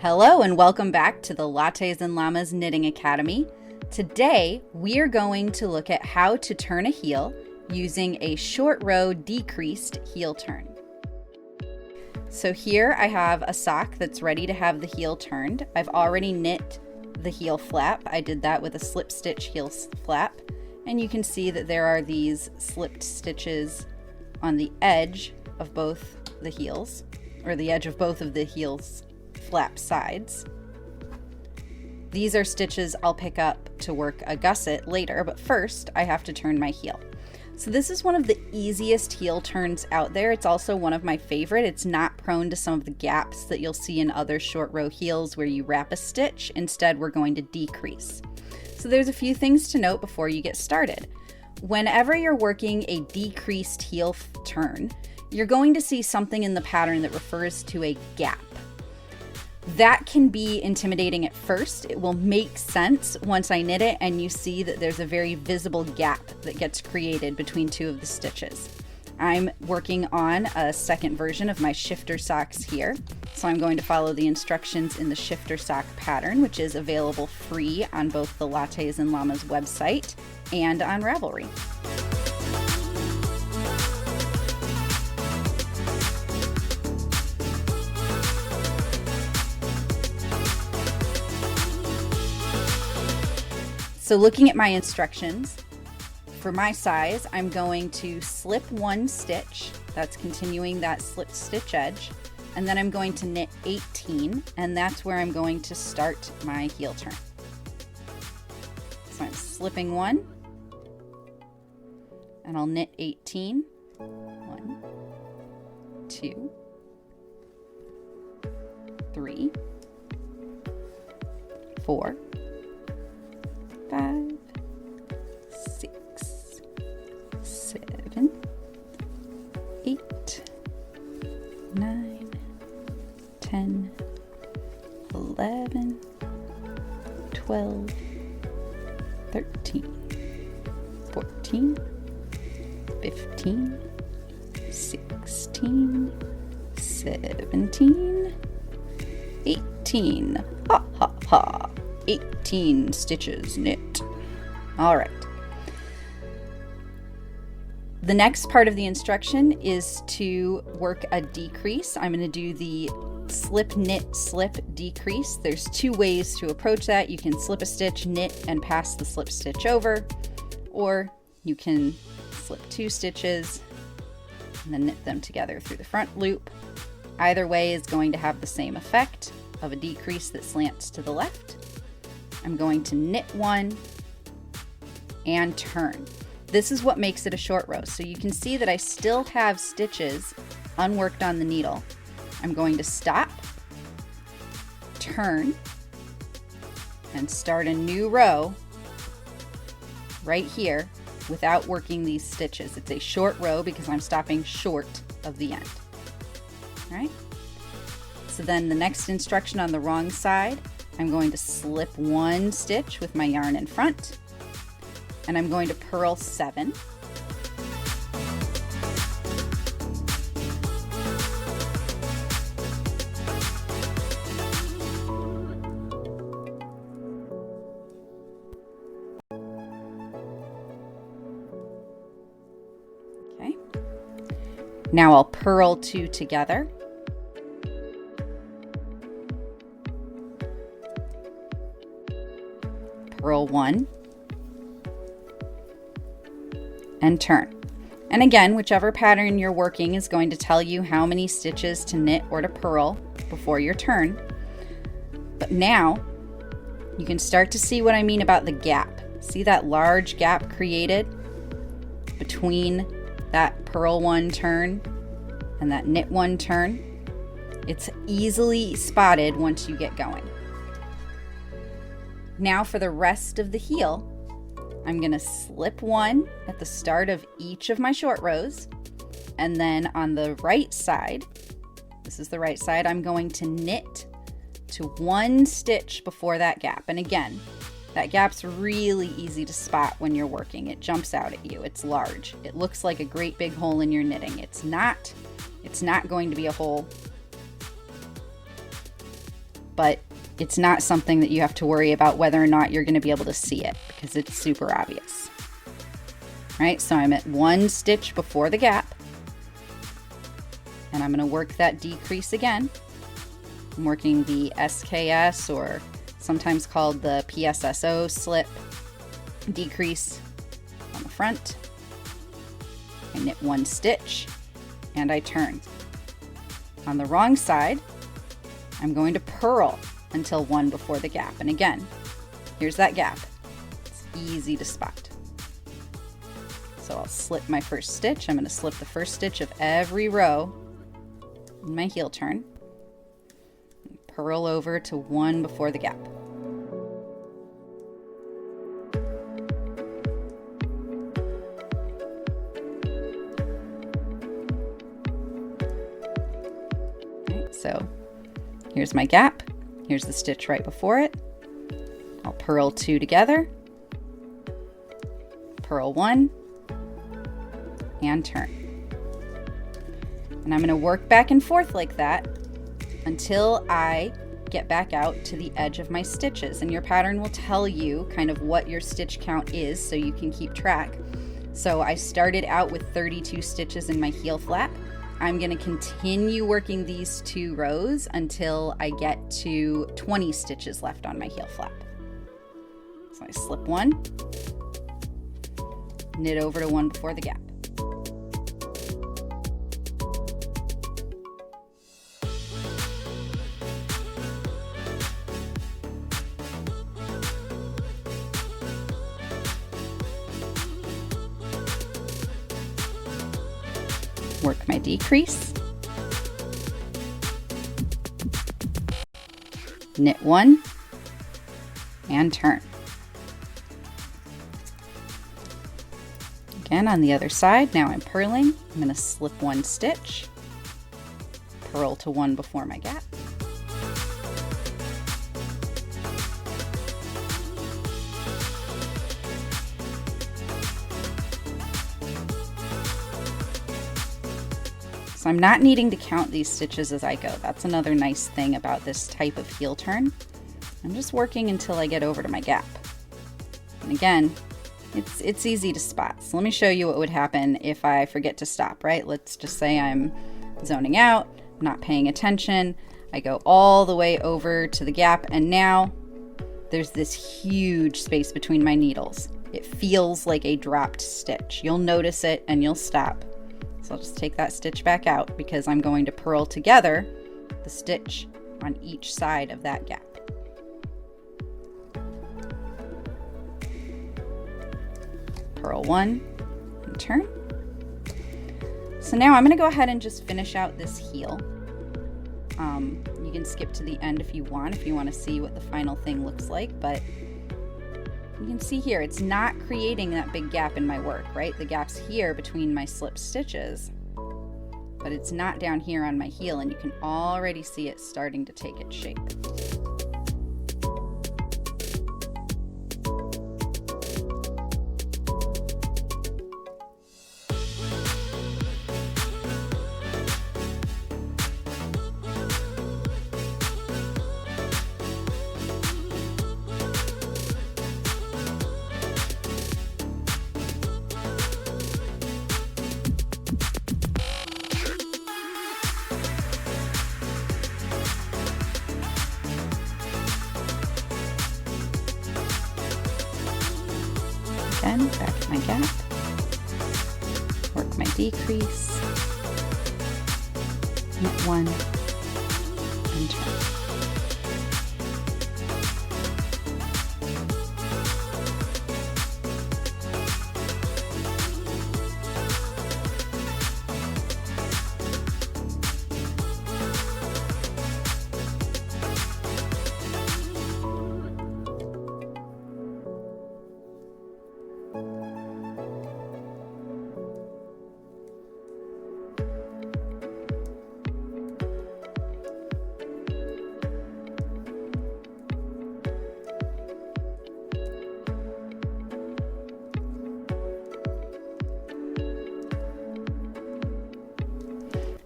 Hello and welcome back to the Lattes and Llamas Knitting Academy. Today we are going to look at how to turn a heel using a short row decreased heel turn. So here I have a sock that's ready to have the heel turned. I've already knit the heel flap. I did that with a slip stitch heel flap, and you can see that there are these slipped stitches on the edge of both the heels, or the edge of both of the heels flap sides. These are stitches I'll pick up to work a gusset later, but first I have to turn my heel. So this is one of the easiest heel turns out there. It's also one of my favorite. It's not prone to some of the gaps that you'll see in other short row heels where you wrap a stitch. Instead, we're going to decrease. So there's a few things to note before you get started. Whenever you're working a decreased heel turn, you're going to see something in the pattern that refers to a gap. That can be intimidating at first. It will make sense once I knit it and you see that there's a very visible gap that gets created between two of the stitches. I'm working on a second version of my shifter socks here, so I'm going to follow the instructions in the shifter sock pattern, which is available free on both the Lattes and Llamas website and on Ravelry. So looking at my instructions, for my size, I'm going to slip one stitch, that's continuing that slip stitch edge, and then I'm going to knit 18, and that's where I'm going to start my heel turn. So I'm slipping one, and I'll knit 18. 1, 2, 3, 4, 5, 6, 7, 8, 9, 10, 11, 12, 13, 14, 15, 16, 17, 18. Ha ha ha. 18 stitches knit. All right. The next part of the instruction is to work a decrease. I'm going to do the slip, knit, slip, decrease. There's two ways to approach that. You can slip a stitch, knit, and pass the slip stitch over, or you can slip two stitches and then knit them together through the front loop. Either way is going to have the same effect of a decrease that slants to the left. I'm going to knit one and turn. This is what makes it a short row. So you can see that I still have stitches unworked on the needle. I'm going to stop, turn, and start a new row right here without working these stitches. It's a short row because I'm stopping short of the end. All right? So then the next instruction on the wrong side, I'm going to slip one stitch with my yarn in front, and I'm going to purl 7. Okay. Now I'll purl 2 together. Purl 1 and turn. And again, whichever pattern you're working is going to tell you how many stitches to knit or to purl before your turn. But now you can start to see what I mean about the gap. See that large gap created between that purl 1 turn and that knit 1 turn? It's easily spotted once you get going. Now for the rest of the heel, I'm going to slip one at the start of each of my short rows, and then on the right side, this is the right side, I'm going to knit to 1 stitch before that gap. And again, that gap's really easy to spot when you're working. It jumps out at you. It's large. It looks like a great big hole in your knitting. It's not going to be a hole, but it's not something that you have to worry about whether or not you're going to be able to see it because it's super obvious. All right, so I'm at 1 stitch before the gap, and I'm going to work that decrease again. I'm working the SKS, or sometimes called the PSSO slip decrease on the front. I knit 1 stitch and I turn. On the wrong side, I'm going to purl until 1 before the gap. And again, here's that gap. It's easy to spot. So I'll slip my first stitch. I'm going to slip the first stitch of every row in my heel turn. Purl over to 1 before the gap. So here's my gap, here's the stitch right before it. I'll purl 2 together, purl 1, and turn. And I'm going to work back and forth like that until I get back out to the edge of my stitches. And your pattern will tell you kind of what your stitch count is so you can keep track. So I started out with 32 stitches in my heel flap. I'm going to continue working these 2 rows until I get to 20 stitches left on my heel flap. So I slip 1, knit over to 1 before the gap. Work my decrease, knit 1, and turn. Again on the other side, now I'm purling. I'm going to slip 1 stitch, purl to 1 before my gap. So I'm not needing to count these stitches as I go. That's another nice thing about this type of heel turn. I'm just working until I get over to my gap. And again, it's easy to spot. So let me show you what would happen if I forget to stop, right? Let's just say I'm zoning out, not paying attention. I go all the way over to the gap, and now there's this huge space between my needles. It feels like a dropped stitch. You'll notice it and you'll stop. So I'll just take that stitch back out because I'm going to purl together the stitch on each side of that gap. Purl 1 and turn. So now I'm going to go ahead and just finish out this heel. You can skip to the end if you want to see what the final thing looks like, but you can see here, it's not creating that big gap in my work, right? The gap's here between my slip stitches, but it's not down here on my heel, and you can already see it starting to take its shape. Again, back to my gap, work my decrease, knit 1, and turn.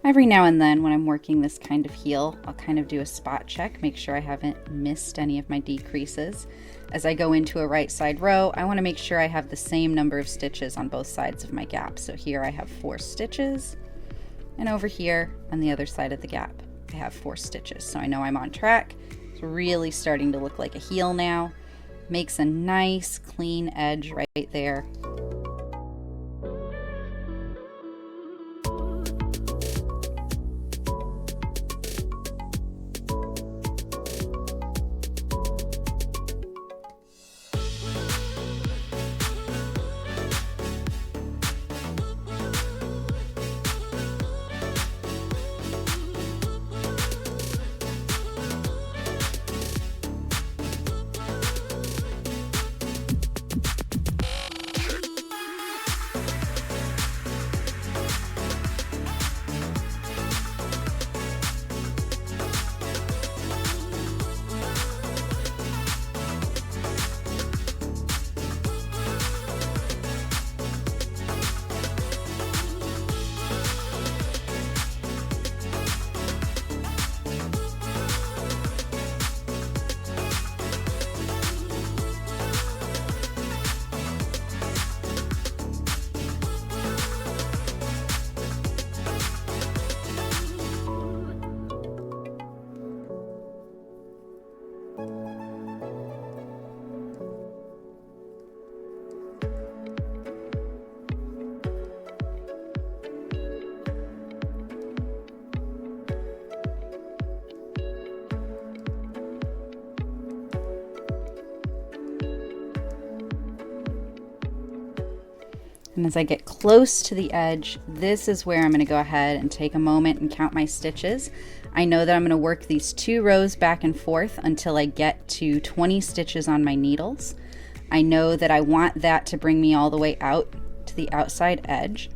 Every now and then when I'm working this kind of heel, I'll kind of do a spot check, make sure I haven't missed any of my decreases. As I go into a right side row, I want to make sure I have the same number of stitches on both sides of my gap. So here I have 4 stitches, and over here on the other side of the gap, I have 4 stitches. So I know I'm on track. It's really starting to look like a heel now. Makes a nice clean edge right there. And as I get close to the edge, this is where I'm going to go ahead and take a moment and count my stitches. I know that I'm going to work these 2 rows back and forth until I get to 20 stitches on my needles. I know that I want that to bring me all the way out to the outside edge.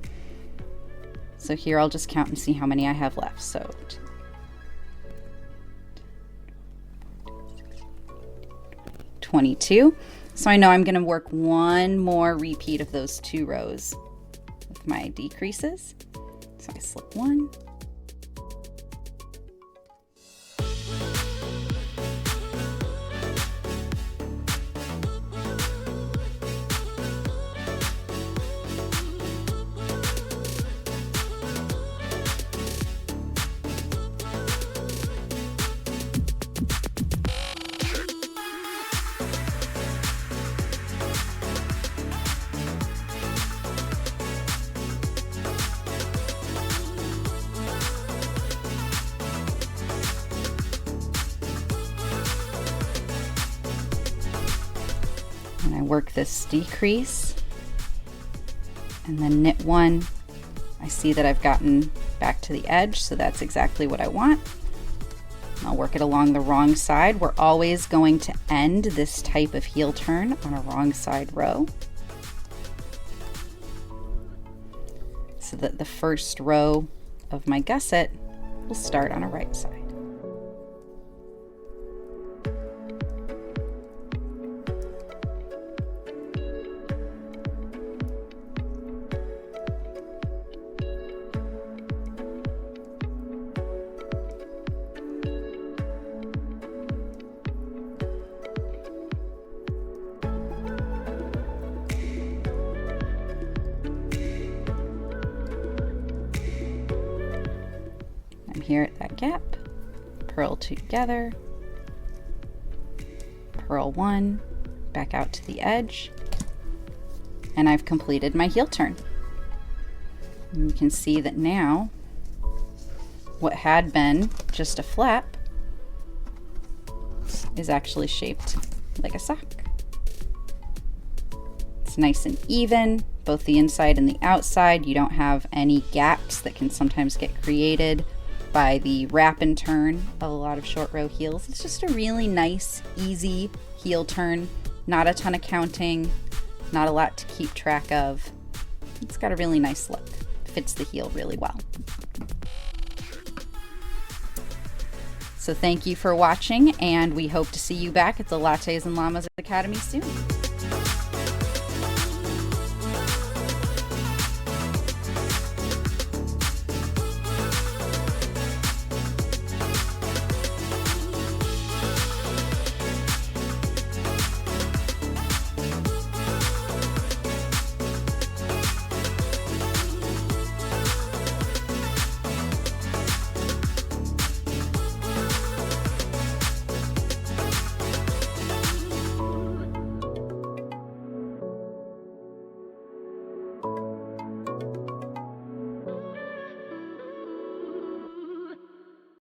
So here I'll just count and see how many I have left. So 22. So I know I'm going to work one more repeat of those 2 rows with my decreases. So I slip 1. And I work this decrease and then knit 1. I see that I've gotten back to the edge, so that's exactly what I want. I'll work it along the wrong side. We're always going to end this type of heel turn on a wrong side row, so that the first row of my gusset will start on a right side. Here at that gap, purl together, purl 1, back out to the edge, and I've completed my heel turn. And you can see that now what had been just a flap is actually shaped like a sock. It's nice and even, both the inside and the outside. You don't have any gaps that can sometimes get created by the wrap and turn of a lot of short row heels. It's just a really nice, easy heel turn. Not a ton of counting, not a lot to keep track of. It's got a really nice look. Fits the heel really well. So thank you for watching, and we hope to see you back at the Lattes and Llamas Academy soon.